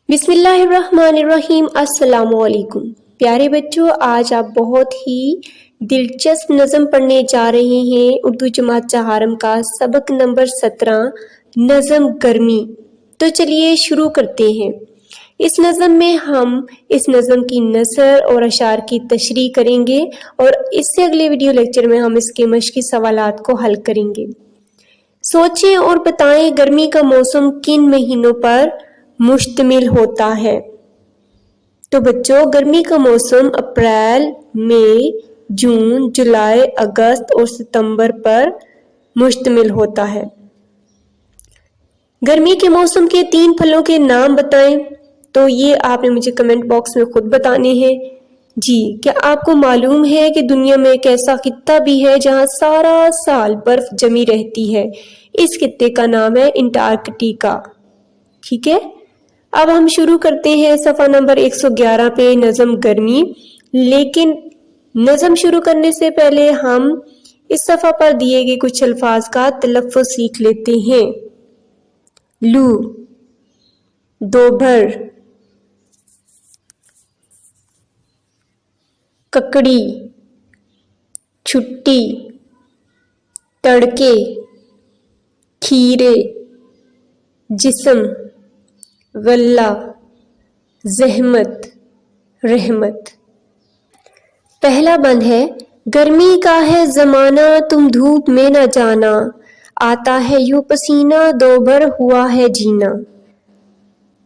بسم اللہ الرحمن الرحیم۔ السلام علیکم پیارے بچوں، آج آپ بہت ہی دلچسپ نظم پڑھنے جا رہے ہیں۔ اردو جماعت چہارم کا سبق نمبر 17 نظم گرمی۔ تو چلیے شروع کرتے ہیں۔ اس نظم میں ہم اس نظم کی نثر اور اشعار کی تشریح کریں گے اور اس سے اگلے ویڈیو لیکچر میں ہم اس کے مشقی سوالات کو حل کریں گے۔ سوچیں اور بتائیں گرمی کا موسم کن مہینوں پر مشتمل ہوتا ہے؟ تو بچوں، گرمی کا موسم اپریل، مئی، جون، جولائی، اگست اور ستمبر پر مشتمل ہوتا ہے۔ گرمی کے موسم کے 3 پھلوں کے نام بتائیں۔ تو یہ آپ نے مجھے کمنٹ باکس میں خود بتانے ہیں۔ جی، کیا آپ کو معلوم ہے کہ دنیا میں ایک ایسا خطہ بھی ہے جہاں سارا سال برف جمی رہتی ہے؟ اس خطے کا نام ہے انٹارکٹیکا۔ ٹھیک ہے، اب ہم شروع کرتے ہیں صفحہ نمبر 111 پہ نظم گرمی۔ لیکن نظم شروع کرنے سے پہلے ہم اس صفحہ پر دیے گئے کچھ الفاظ کا تلفظ سیکھ لیتے ہیں۔ لو، دوپہر، ککڑی، چھٹی، تڑکے، کھیرے، جسم، غلہ، زحمت، رحمت۔ پہلا بند ہے، گرمی کا ہے زمانہ تم دھوپ میں نہ جانا، آتا ہے یوں پسینہ دوبھر ہوا ہے جینا۔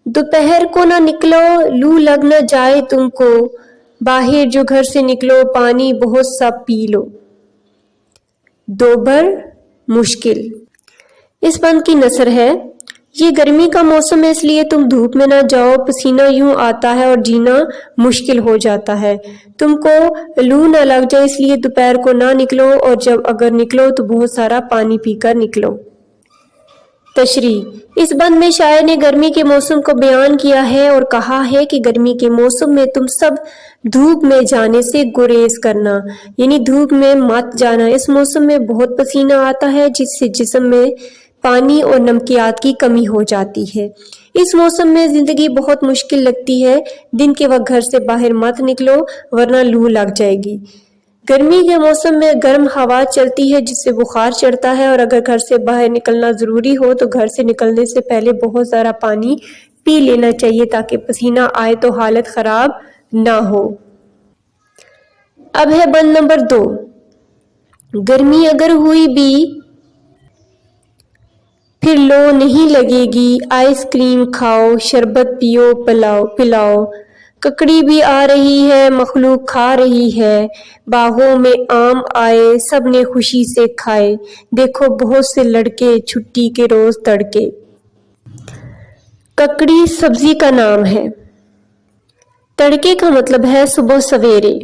دوپہر کو نہ نکلو لو لگ نہ جائے تم کو، باہر جو گھر سے نکلو پانی بہت سا پی لو۔ دوبھر مشکل۔ اس بند کی نثر ہے، یہ گرمی کا موسم ہے اس لیے تم دھوپ میں نہ جاؤ، پسینہ یوں آتا ہے اور جینا مشکل ہو جاتا ہے۔ تم کو لو نہ لگ جائے اس لیے دوپہر کو نہ نکلو، اور جب اگر نکلو تو بہت سارا پانی پی کر نکلو۔ تشریح۔ اس بند میں شاعر نے گرمی کے موسم کو بیان کیا ہے اور کہا ہے کہ گرمی کے موسم میں تم سب دھوپ میں جانے سے گریز کرنا، یعنی دھوپ میں مت جانا۔ اس موسم میں بہت پسینہ آتا ہے جس سے جسم میں پانی اور نمکیات کی کمی ہو جاتی ہے۔ اس موسم میں زندگی بہت مشکل لگتی ہے، دن کے وقت گھر سے باہر مت نکلو ورنہ لو لگ جائے گی۔ گرمی کے موسم میں گرم ہوا چلتی ہے جس سے بخار چڑھتا ہے، اور اگر گھر سے باہر نکلنا ضروری ہو تو گھر سے نکلنے سے پہلے بہت سارا پانی پی لینا چاہیے تاکہ پسینہ آئے تو حالت خراب نہ ہو۔ اب ہے بند نمبر 2، گرمی اگر ہوئی بھی پھر لو نہیں لگے گی، آئس کریم کھاؤ، شربت پیو پلاؤ، ککڑی بھی آ رہی ہے مخلوق کھا رہی ہے، باغوں میں آم آئے سب نے خوشی سے کھائے، دیکھو بہت سے لڑکے چھٹی کے روز تڑکے۔ ککڑی سبزی کا نام ہے۔ تڑکے کا مطلب ہے صبح سویرے۔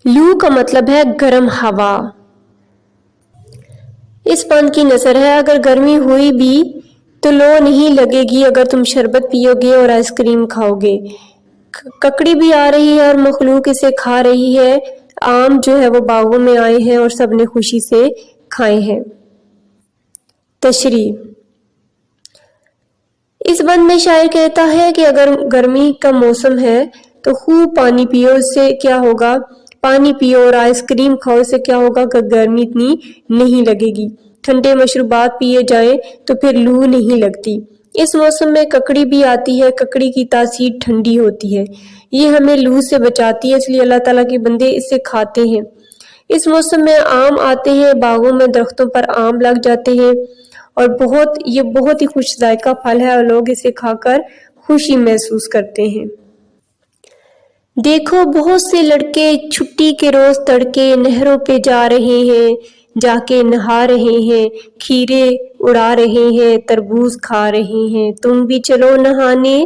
لو کا مطلب ہے گرم ہوا۔ اس بند کی نثر ہے، اگر گرمی ہوئی بھی تو لو نہیں لگے گی اگر تم شربت پیو گے اور آئس کریم کھاؤ گے، ککڑی بھی آ رہی ہے اور مخلوق اسے کھا رہی ہے، آم جو ہے وہ باغوں میں آئے ہیں اور سب نے خوشی سے کھائے ہیں۔ تشریح۔ اس بند میں شاعر کہتا ہے کہ اگر گرمی کا موسم ہے تو خوب پانی پیو، اس سے کیا ہوگا، پانی پیو اور آئس کریم کھاؤ، اس سے کیا ہوگا کہ گرمی اتنی نہیں لگے گی۔ ٹھنڈے مشروبات پیے جائیں تو پھر لو نہیں لگتی۔ اس موسم میں ککڑی بھی آتی ہے، ککڑی کی تاثیر ٹھنڈی ہوتی ہے، یہ ہمیں لو سے بچاتی ہے، اس لیے اللہ تعالیٰ کے بندے اسے کھاتے ہیں۔ اس موسم میں آم آتے ہیں، باغوں میں درختوں پر آم لگ جاتے ہیں اور یہ بہت ہی خوش ذائقہ پھل ہے اور لوگ اسے کھا کر خوشی محسوس کرتے ہیں۔ دیکھو بہت سے لڑکے چھٹی کے روز تڑکے، نہروں پہ جا رہے ہیں، جا کے نہا رہے ہیں، کھیرے اڑا رہے ہیں، تربوز کھا رہے ہیں، تم بھی چلو نہانے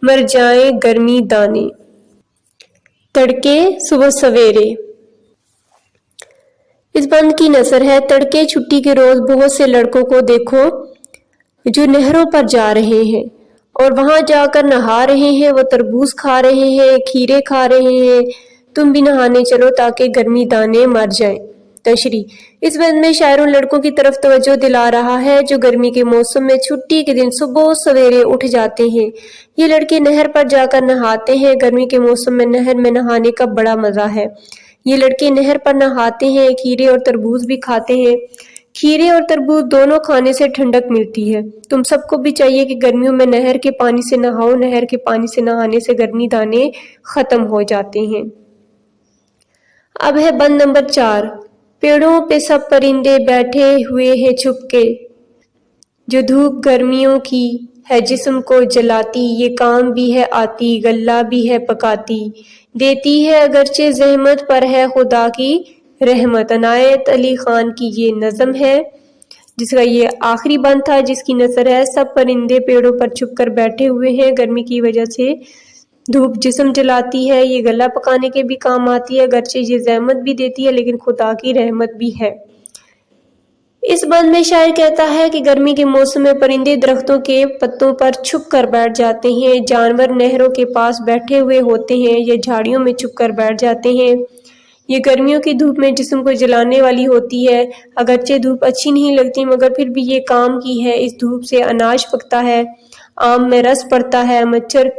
مر جائیں گرمی دانے۔ تڑکے صبح سویرے۔ اس بند کی نثر ہے، تڑکے چھٹی کے روز بہت سے لڑکوں کو دیکھو جو نہروں پر جا رہے ہیں اور وہاں جا کر نہا رہے ہیں، وہ تربوز کھا رہے ہیں، کھیرے کھا رہے ہیں، تم بھی نہانے چلو تاکہ گرمی دانے مر جائیں۔ تشریح۔ اس بند میں شاعر ان لڑکوں کی طرف توجہ دلا رہا ہے جو گرمی کے موسم میں چھٹی کے دن صبح سویرے اٹھ جاتے ہیں۔ یہ لڑکے نہر پر جا کر نہاتے ہیں۔ گرمی کے موسم میں نہر میں نہانے کا بڑا مزہ ہے۔ یہ لڑکے نہر پر نہاتے ہیں، کھیرے اور تربوز بھی کھاتے ہیں۔ کھیرے اور تربوز دونوں کھانے سے ٹھنڈک ملتی ہے۔ تم سب کو بھی چاہیے کہ گرمیوں میں نہر کے پانی سے نہاؤ۔ نہر کے پانی سے نہانے سے گرمی دانے ختم ہو جاتے ہیں۔ اب ہے بند نمبر 4۔ پیڑوں پہ سب پرندے بیٹھے ہوئے ہیں چھپ کے، جو دھوپ گرمیوں کی ہے جسم کو جلاتی، یہ کام بھی ہے آتی، غلہ بھی ہے پکاتی، دیتی ہے اگرچہ زحمت، پر ہے خدا کی رحمت۔ عنایت علی خان کی یہ نظم ہے، جس کا یہ آخری بند تھا، جس کی نثر ہے: سب پرندے پیڑوں پر چھپ کر بیٹھے ہوئے ہیں، گرمی کی وجہ سے دھوپ جسم جلاتی ہے، یہ غلہ پکانے کے بھی کام آتی ہے، اگرچہ یہ زحمت بھی دیتی ہے لیکن خدا کی رحمت بھی ہے۔ اس بند میں شاعر کہتا ہے کہ گرمی کے موسم میں پرندے درختوں کے پتوں پر چھپ کر بیٹھ جاتے ہیں، جانور نہروں کے پاس بیٹھے ہوئے ہوتے ہیں یا جھاڑیوں میں چھپ کر بیٹھ جاتے ہیں۔ یہ گرمیوں کی دھوپ میں جسم کو جلانے والی ہوتی ہے، اگرچہ دھوپ اچھی نہیں لگتی مگر پھر بھی یہ کام کی ہے۔ اس دھوپ سے اناج پکتا ہے، آم میں رس پڑتا ہے، مچھر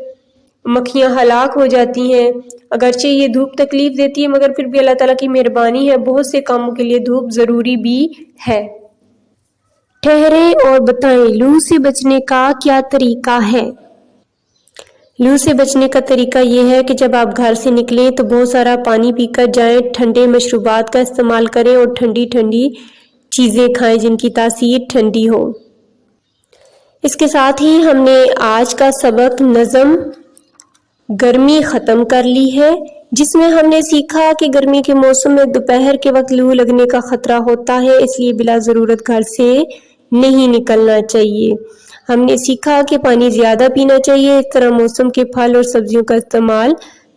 مکھیاں ہلاک ہو جاتی ہیں۔ اگرچہ یہ دھوپ تکلیف دیتی ہے مگر پھر بھی اللہ تعالیٰ کی مہربانی ہے، بہت سے کاموں کے لیے دھوپ ضروری بھی ہے۔ ٹھہریں اور بتائیں لو سے بچنے کا کیا طریقہ ہے؟ لو سے بچنے کا طریقہ یہ ہے کہ جب آپ گھر سے نکلیں تو بہت سارا پانی پی کر جائیں، ٹھنڈے مشروبات کا استعمال کریں اور ٹھنڈی ٹھنڈی چیزیں کھائیں جن کی تاثیر ٹھنڈی ہو۔ اس کے ساتھ ہی ہم نے آج کا سبق نظم گرمی ختم کر لی ہے، جس میں ہم نے سیکھا کہ گرمی کے موسم میں دوپہر کے وقت لو لگنے کا خطرہ ہوتا ہے، اس لیے بلا ضرورت گھر سے نہیں نکلنا چاہیے۔ ہم نے سیکھا کہ پانی زیادہ پینا چاہیے، اس طرح موسم کے پھل اور سبزیوں کا استعمال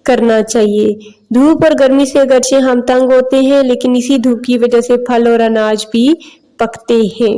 کرنا چاہیے۔ دھوپ اور گرمی سے اگرچہ ہم تنگ ہوتے ہیں لیکن اسی دھوپ کی وجہ سے پھل اور اناج بھی پکتے ہیں۔